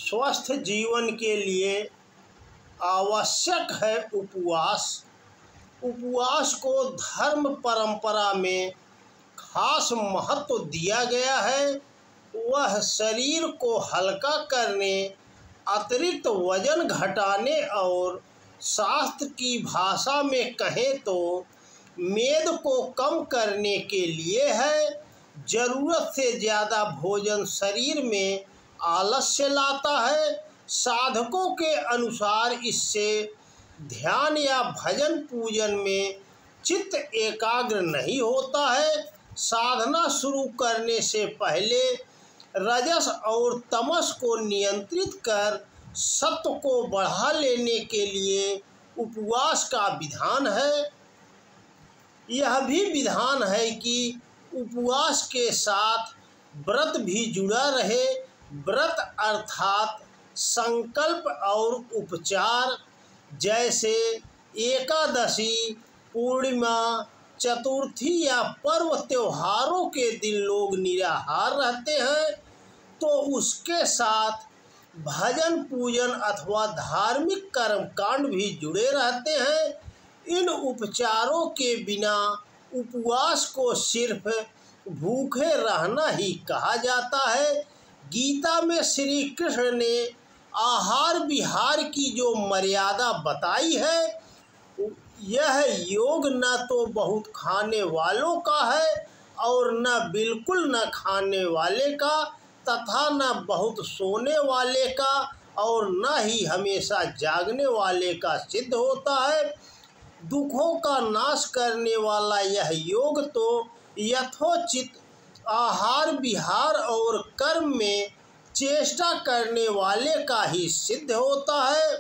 स्वस्थ जीवन के लिए आवश्यक है उपवास। उपवास को धर्म परंपरा में खास महत्व दिया गया है। वह शरीर को हल्का करने, अतिरिक्त वजन घटाने और शास्त्र की भाषा में कहें तो मेद को कम करने के लिए है। ज़रूरत से ज़्यादा भोजन शरीर में आलस्य लाता है। साधकों के अनुसार इससे ध्यान या भजन पूजन में चित्त एकाग्र नहीं होता है। साधना शुरू करने से पहले रजस और तमस को नियंत्रित कर सत्व को बढ़ा लेने के लिए उपवास का विधान है। यह भी विधान है कि उपवास के साथ व्रत भी जुड़ा रहे। व्रत अर्थात संकल्प और उपचार, जैसे एकादशी, पूर्णिमा, चतुर्थी या पर्व त्योहारों के दिन लोग निराहार रहते हैं, तो उसके साथ भजन पूजन अथवा धार्मिक कर्मकांड भी जुड़े रहते हैं। इन उपचारों के बिना उपवास को सिर्फ भूखे रहना ही कहा जाता है। गीता में श्री कृष्ण ने आहार विहार की जो मर्यादा बताई है, यह योग न तो बहुत खाने वालों का है और न बिल्कुल न खाने वाले का, तथा न बहुत सोने वाले का और न ही हमेशा जागने वाले का सिद्ध होता है। दुखों का नाश करने वाला यह योग तो यथोचित आहार विहार और कर्म में चेष्टा करने वाले का ही सिद्ध होता है।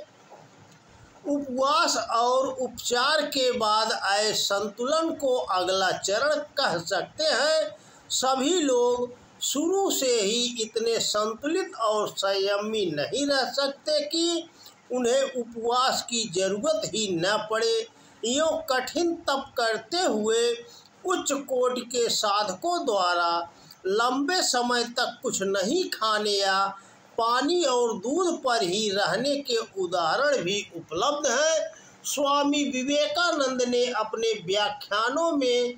उपवास और उपचार के बाद आए संतुलन को अगला चरण कह सकते हैं। सभी लोग शुरू से ही इतने संतुलित और संयमी नहीं रह सकते कि उन्हें उपवास की जरूरत ही न पड़े। यूँ कठिन तप करते हुए उच्च कोटि के साधकों द्वारा लंबे समय तक कुछ नहीं खाने या पानी और दूध पर ही रहने के उदाहरण भी उपलब्ध हैं। स्वामी विवेकानंद ने अपने व्याख्यानों में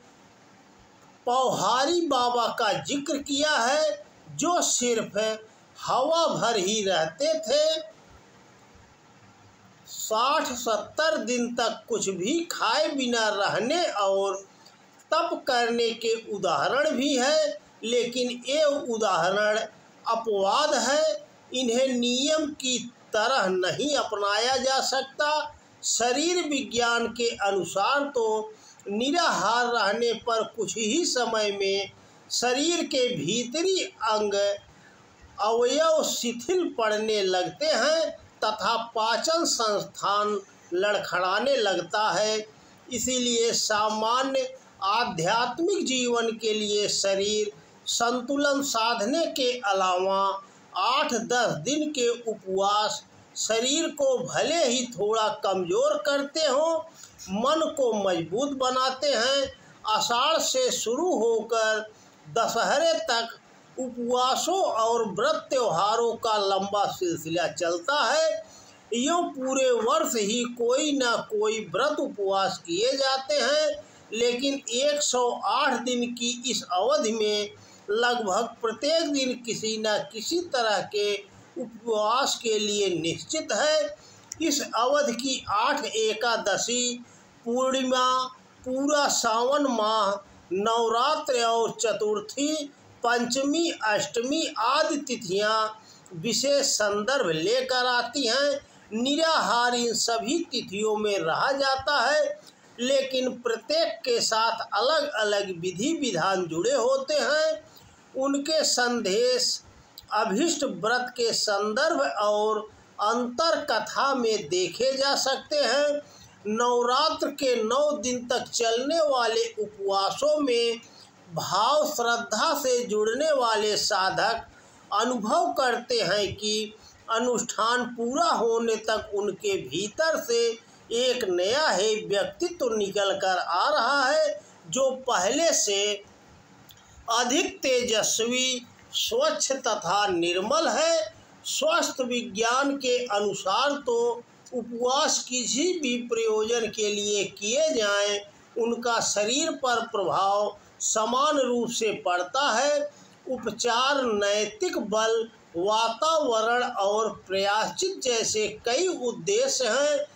पौहारी बाबा का जिक्र किया है, जो सिर्फ हवा भर ही रहते थे। 60-70 दिन तक कुछ भी खाए बिना रहने और तप करने के उदाहरण भी है, लेकिन ये उदाहरण अपवाद है। इन्हें नियम की तरह नहीं अपनाया जा सकता। शरीर विज्ञान के अनुसार तो निराहार रहने पर कुछ ही समय में शरीर के भीतरी अंग अवयव शिथिल पड़ने लगते हैं तथा पाचन संस्थान लड़खड़ाने लगता है। इसीलिए सामान्य आध्यात्मिक जीवन के लिए शरीर संतुलन साधने के अलावा 8-10 दिन के उपवास शरीर को भले ही थोड़ा कमज़ोर करते हों, मन को मजबूत बनाते हैं। आषाढ़ से शुरू होकर दशहरे तक उपवासों और व्रत त्योहारों का लंबा सिलसिला चलता है। यूँ पूरे वर्ष ही कोई न कोई व्रत उपवास किए जाते हैं, लेकिन 108 दिन की इस अवधि में लगभग प्रत्येक दिन किसी न किसी तरह के उपवास के लिए निश्चित है। इस अवधि की 8 एकादशी, पूर्णिमा, पूरा सावन माह, नवरात्र और चतुर्थी, पंचमी, अष्टमी आदि तिथियां विशेष संदर्भ लेकर आती हैं। निराहार इन सभी तिथियों में रहा जाता है, लेकिन प्रत्येक के साथ अलग अलग विधि विधान जुड़े होते हैं। उनके संदेश अभिष्ट व्रत के संदर्भ और अंतर कथा में देखे जा सकते हैं। नवरात्र के 9 दिन तक चलने वाले उपवासों में भाव श्रद्धा से जुड़ने वाले साधक अनुभव करते हैं कि अनुष्ठान पूरा होने तक उनके भीतर से एक नया ही व्यक्तित्व निकल कर आ रहा है, जो पहले से अधिक तेजस्वी, स्वच्छ तथा निर्मल है। स्वास्थ्य विज्ञान के अनुसार तो उपवास किसी भी प्रयोजन के लिए किए जाएं, उनका शरीर पर प्रभाव समान रूप से पड़ता है। उपचार, नैतिक बल, वातावरण और प्रायश्चित जैसे कई उद्देश्य हैं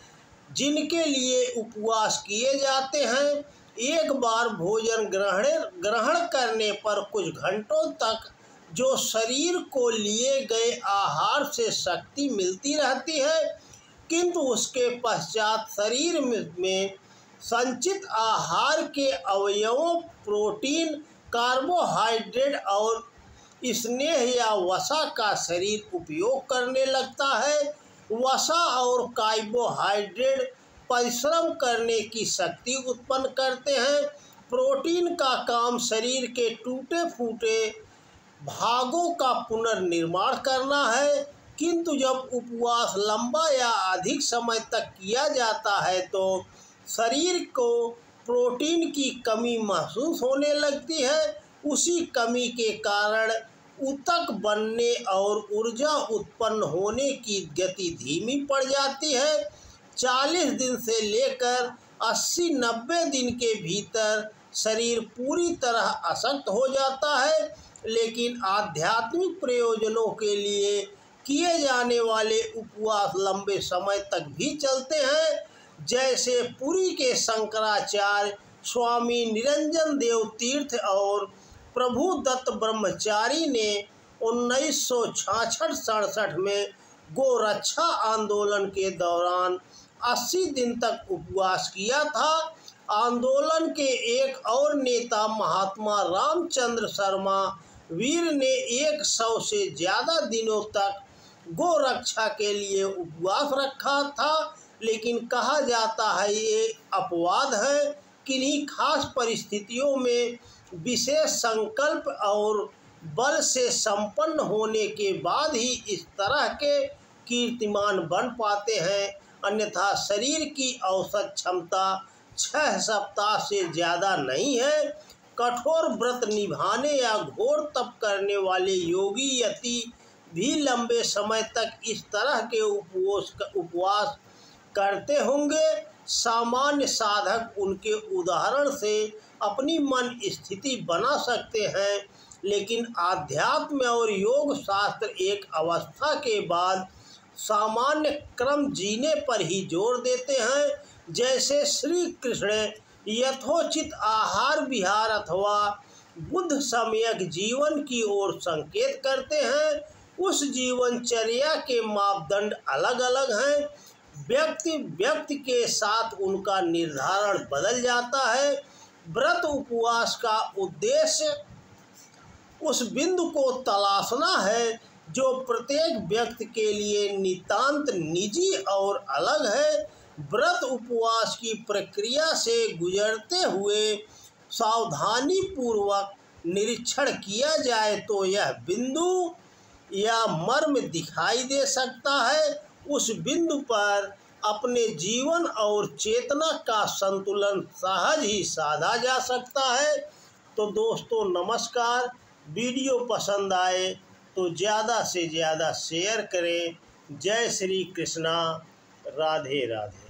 जिनके लिए उपवास किए जाते हैं। एक बार भोजन ग्रहण करने पर कुछ घंटों तक जो शरीर को लिए गए आहार से शक्ति मिलती रहती है, किंतु उसके पश्चात शरीर में संचित आहार के अवयवों प्रोटीन, कार्बोहाइड्रेट और स्नेह या वसा का शरीर उपयोग करने लगता है। वसा और कार्बोहाइड्रेट परिश्रम करने की शक्ति उत्पन्न करते हैं। प्रोटीन का काम शरीर के टूटे फूटे भागों का पुनर्निर्माण करना है, किंतु जब उपवास लंबा या अधिक समय तक किया जाता है तो शरीर को प्रोटीन की कमी महसूस होने लगती है। उसी कमी के कारण ऊतक बनने और ऊर्जा उत्पन्न होने की गति धीमी पड़ जाती है। 40 दिन से लेकर 80-90 दिन के भीतर शरीर पूरी तरह अशक्त हो जाता है। लेकिन आध्यात्मिक प्रयोजनों के लिए किए जाने वाले उपवास लंबे समय तक भी चलते हैं। जैसे पुरी के शंकराचार्य स्वामी निरंजन देव तीर्थ और प्रभु दत्त ब्रह्मचारी ने 1966-67 में गोरक्षा आंदोलन के दौरान 80 दिन तक उपवास किया था। आंदोलन के एक और नेता महात्मा रामचंद्र शर्मा वीर ने 100 से ज़्यादा दिनों तक गोरक्षा के लिए उपवास रखा था। लेकिन कहा जाता है ये अपवाद है। किन्हीं खास परिस्थितियों में विशेष संकल्प और बल से संपन्न होने के बाद ही इस तरह के कीर्तिमान बन पाते हैं, अन्यथा शरीर की औसत क्षमता 6 सप्ताह से ज़्यादा नहीं है। कठोर व्रत निभाने या घोर तप करने वाले योगी यति भी लंबे समय तक इस तरह के उपवास करते होंगे। सामान्य साधक उनके उदाहरण से अपनी मन स्थिति बना सकते हैं, लेकिन आध्यात्म और योग शास्त्र एक अवस्था के बाद सामान्य क्रम जीने पर ही जोर देते हैं। जैसे श्री कृष्ण यथोचित आहार विहार अथवा बुद्ध सम्यक जीवन की ओर संकेत करते हैं, उस जीवनचर्या के मापदंड अलग अलग हैं। व्यक्ति के साथ उनका निर्धारण बदल जाता है। व्रत उपवास का उद्देश्य उस बिंदु को तलाशना है जो प्रत्येक व्यक्ति के लिए नितांत निजी और अलग है। व्रत उपवास की प्रक्रिया से गुजरते हुए सावधानी पूर्वक निरीक्षण किया जाए तो यह बिंदु या मर्म दिखाई दे सकता है। उस बिंदु पर अपने जीवन और चेतना का संतुलन सहज ही साधा जा सकता है। तो दोस्तों नमस्कार, वीडियो पसंद आए तो ज़्यादा से ज़्यादा शेयर करें। जय श्री कृष्णा, राधे राधे।